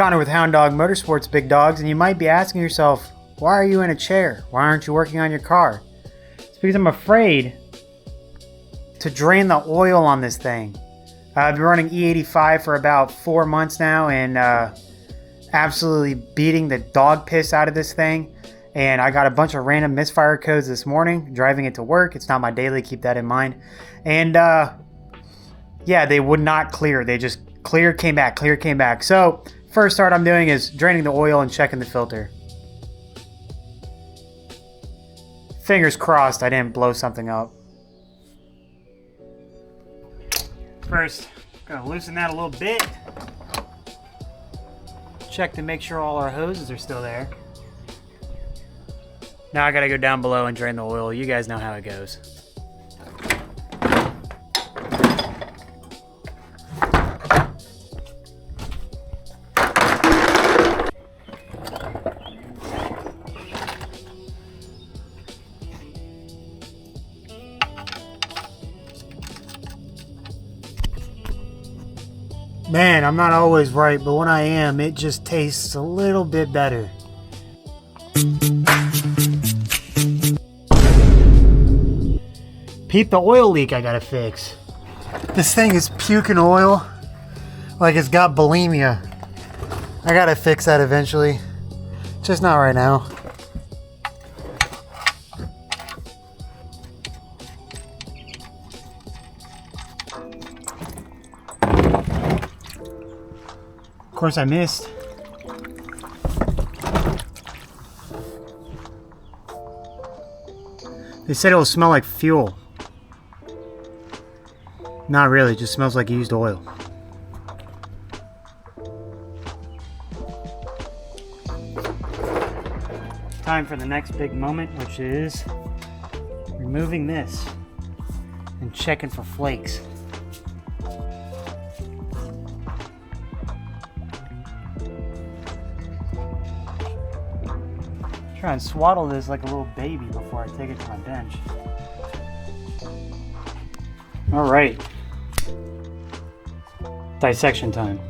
Connor with Hound Dog Motorsports, big dogs, and you might be asking yourself, why are you in a chair? Why aren't you working on your car? It's because I'm afraid to drain the oil on this thing. I've been running E85 for about 4 months now and absolutely beating the dog piss out of this thing. And I got a bunch of random misfire codes this morning, driving it to work. It's not my daily, keep that in mind. And yeah, they would not clear. They just clear, came back, clear, came back. So first start I'm doing is draining the oil and checking the filter. Fingers crossed I didn't blow something up. First, gonna loosen that a little bit. Check to make sure all our hoses are still there. Now I gotta go down below and drain the oil. You guys know how it goes. Man, I'm not always right, but when I am, it just tastes a little bit better. Peep the oil leak I gotta fix. This thing is puking oil like it's got bulimia. I gotta fix that eventually. Just not right now. Of course I missed. They said it will smell like fuel. Not really, it just smells like used oil. Time for the next big moment, which is removing this and checking for flakes. Try and swaddle this like a little baby before I take it to my bench. All right. Dissection time.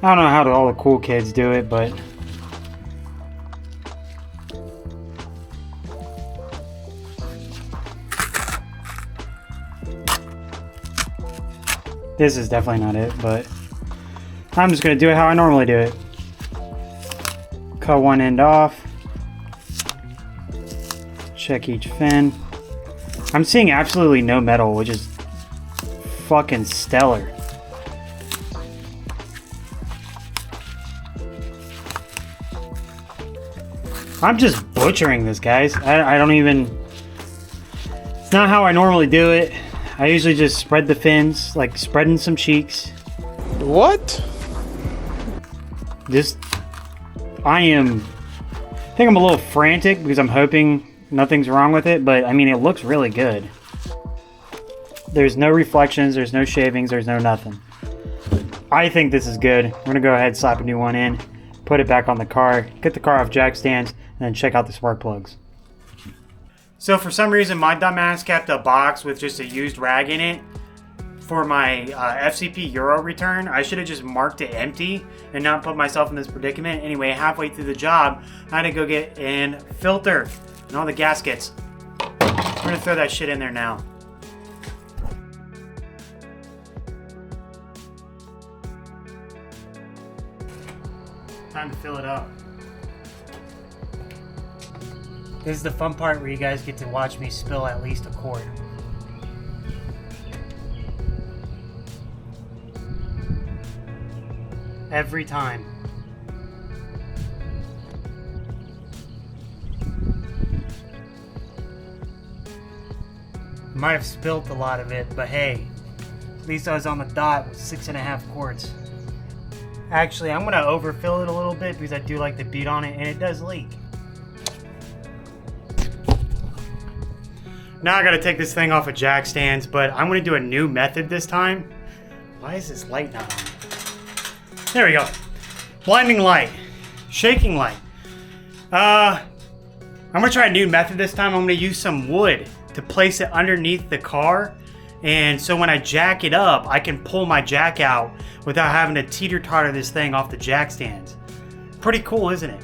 I don't know how all the cool kids do it, but this is definitely not it, but I'm just going to do it how I normally do it. Cut one end off. Check each fin. I'm seeing absolutely no metal, which is fucking stellar. I'm just butchering this, guys. I don't even... It's not how I normally do it. I usually just spread the fins, like spreading some cheeks. What? I think I'm a little frantic because I'm hoping nothing's wrong with it, but I mean, it looks really good. There's no reflections, there's no shavings, there's no nothing. I think this is good. We're gonna go ahead and slap a new one in, put it back on the car, get the car off jack stands, and then check out the spark plugs. So for some reason, my dumbass kept a box with just a used rag in it for my FCP Euro return. I should have just marked it empty and not put myself in this predicament. Anyway, halfway through the job, I had to go get a filter and all the gaskets. I'm gonna throw that shit in there now. Time to fill it up. This is the fun part where you guys get to watch me spill at least a quart. Every time. Might have spilt a lot of it, but hey, at least I was on the dot with 6.5 quarts. Actually, I'm gonna overfill it a little bit because I do like the beat on it, and it does leak. Now I gotta take this thing off of jack stands, but I'm gonna do a new method this time. Why is this light not on? There we go. Blinding light. Shaking light. I'm gonna try a new method this time. I'm gonna use some wood to place it underneath the car. And so when I jack it up, I can pull my jack out without having to teeter-totter this thing off the jack stands. Pretty cool, isn't it?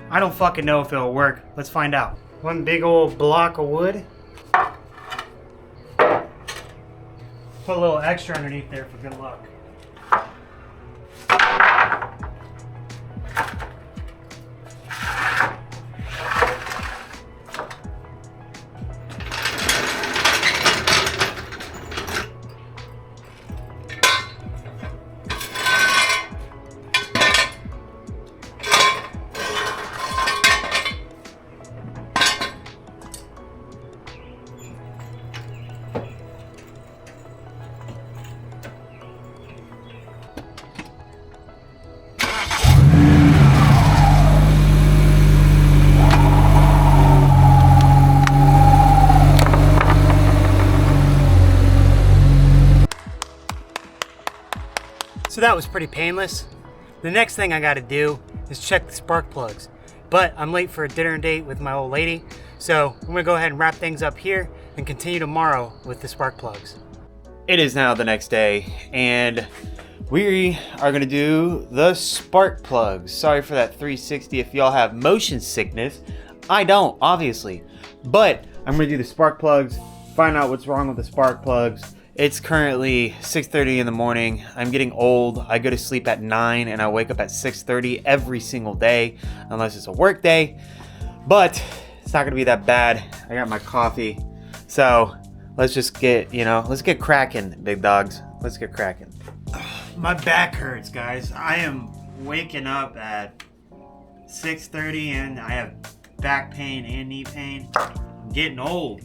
I don't fucking know if it'll work. Let's find out. One big old block of wood. Put a little extra underneath there for good luck. So that was pretty painless. The next thing I gotta do is check the spark plugs. But I'm late for a dinner date with my old lady, so I'm gonna go ahead and wrap things up here and continue tomorrow with the spark plugs. It is now the next day, and we are gonna do the spark plugs. Sorry for that 360 if y'all have motion sickness. I don't, obviously. But I'm gonna do the spark plugs, find out what's wrong with the spark plugs. It's currently 6:30 in the morning. I'm getting old. I go to sleep at 9 and I wake up at 6:30 every single day, unless it's a work day. But it's not gonna be that bad. I got my coffee. So let's just get, let's get cracking, big dogs. Let's get cracking. My back hurts, guys. I am waking up at 6:30 and I have back pain and knee pain. I'm getting old.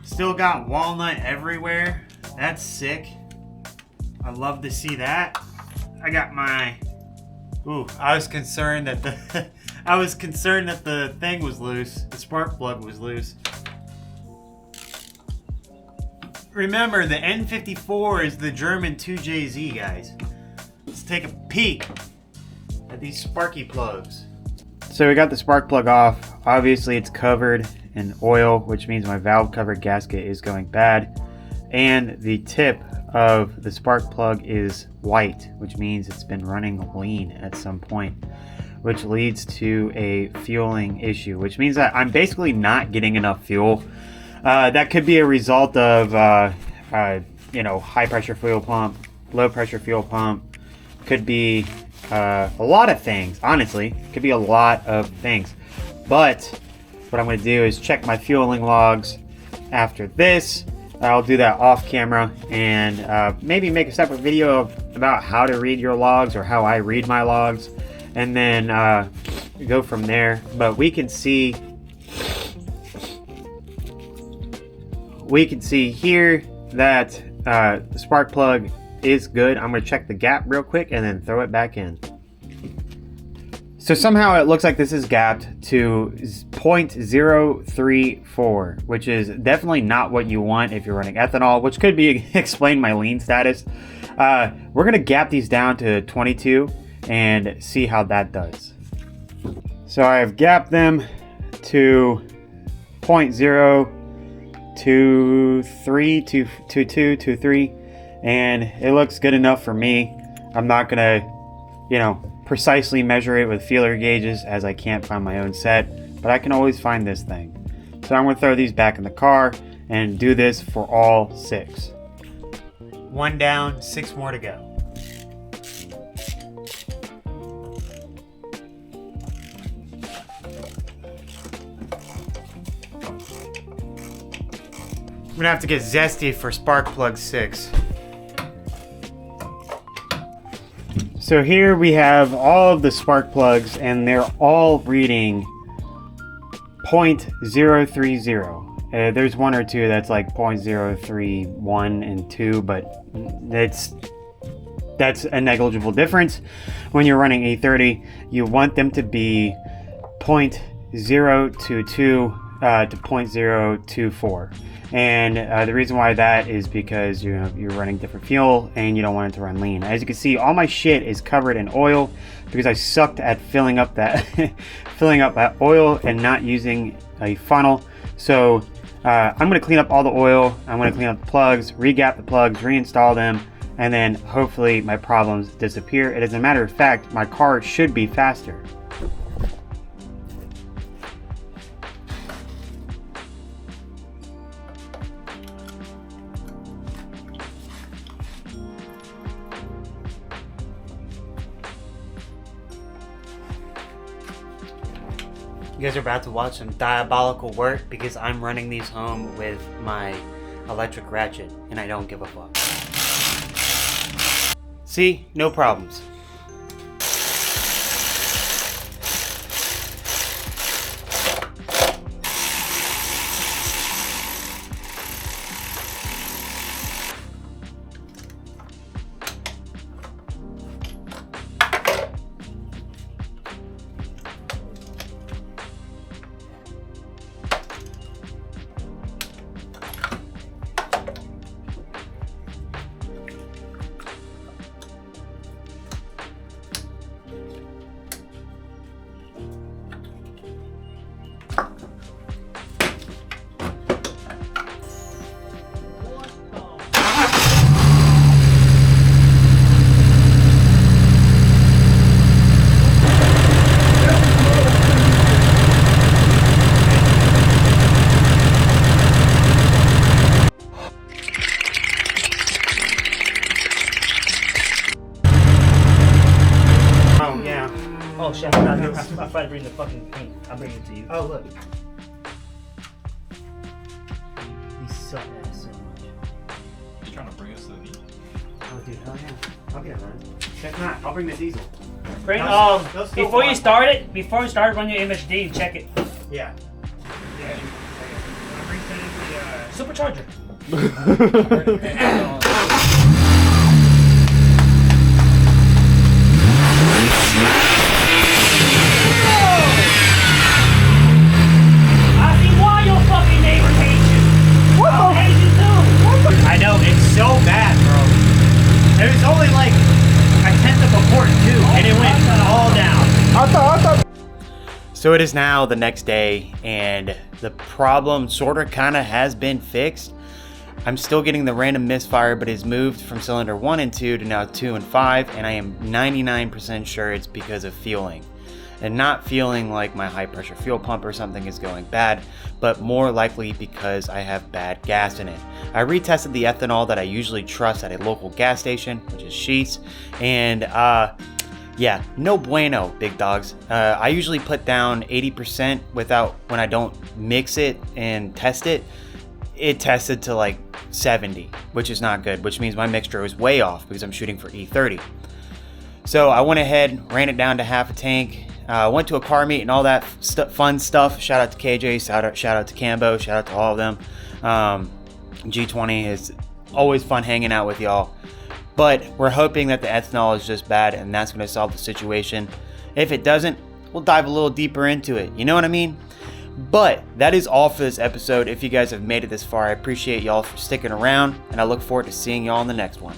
Still got walnut everywhere. That's sick. I love to see that. I got my... Ooh, I was concerned that the thing was loose. The spark plug was loose. Remember, the N54 is the German 2JZ, guys. Let's take a peek at these sparky plugs. So we got the spark plug off. Obviously it's covered in oil, which means my valve cover gasket is going bad. And the tip of the spark plug is white, which means it's been running lean at some point, which leads to a fueling issue, which means that I'm basically not getting enough fuel. That could be a result of, high pressure fuel pump, low pressure fuel pump. Could be a lot of things, honestly. Could be a lot of things. But what I'm going to do is check my fueling logs after this. I'll do that off camera and maybe make a separate video about how to read your logs or how I read my logs, and then go from there. But we can see here that the spark plug is good. I'm going to check the gap real quick and then throw it back in. So somehow it looks like this is gapped to 0.034, which is definitely not what you want if you're running ethanol, which could be explain my lean status. We're going to gap these down to 22 and see how that does. So I've gapped them to 0.023, and it looks good enough for me. I'm not going to, precisely measure it with feeler gauges as I can't find my own set, but I can always find this thing. So I'm going to throw these back in the car and do this for all 6. 1 down, 6 more to go. I'm going to have to get zesty for spark plug 6. So here we have all of the spark plugs, and they're all reading 0.030. There's 1 or 2 that's like 0.031 and 2, but that's a negligible difference. When you're running E30, you want them to be 0.022 to 0.024. And the reason why that is because you're running different fuel and you don't want it to run lean. As you can see, all my shit is covered in oil because I sucked at filling up that oil and not using a funnel. So I'm going to clean up all the oil. I'm going to clean up the plugs, re-gap the plugs, reinstall them, and then hopefully my problems disappear. And as a matter of fact, my car should be faster. You guys are about to watch some diabolical work because I'm running these home with my electric ratchet and I don't give a fuck. See? No problems. Oh shit, I forgot to bring the fucking paint. I'll bring it to you. Oh, look. These suck ass so much. You trying to bring us to the heat? Oh, dude, hell yeah. I'll get it running. Check not. I'll bring the diesel. Bring, Those still before you fly. start, run your MHD and check it. Yeah. Supercharger. I see why your fucking neighbor hates you. I hate you too. I know, it's so bad, bro. It was only like a tenth of a quart, too, and it went all down. So it is now the next day, and the problem sorta kinda has been fixed. I'm still getting the random misfire, but it's moved from cylinder 1 and 2 to now 2 and 5, and I am 99% sure it's because of fueling. And not feeling like my high pressure fuel pump or something is going bad, but more likely because I have bad gas in it. I retested the ethanol that I usually trust at a local gas station, which is Sheetz, and yeah, no bueno, big dogs. I usually put down 80% when I don't mix it and test it. It tested to like 70, which is not good, which means my mixture was way off because I'm shooting for E30. So I went ahead, ran it down to half a tank, went to a car meet and all that fun stuff. Shout out to KJ, shout out to Cambo, shout out to all of them. G20 is always fun hanging out with y'all. But we're hoping that the ethanol is just bad and that's going to solve the situation. If it doesn't, we'll dive a little deeper into it. You know what I mean? But that is all for this episode. If you guys have made it this far, I appreciate y'all for sticking around, and I look forward to seeing y'all in the next one.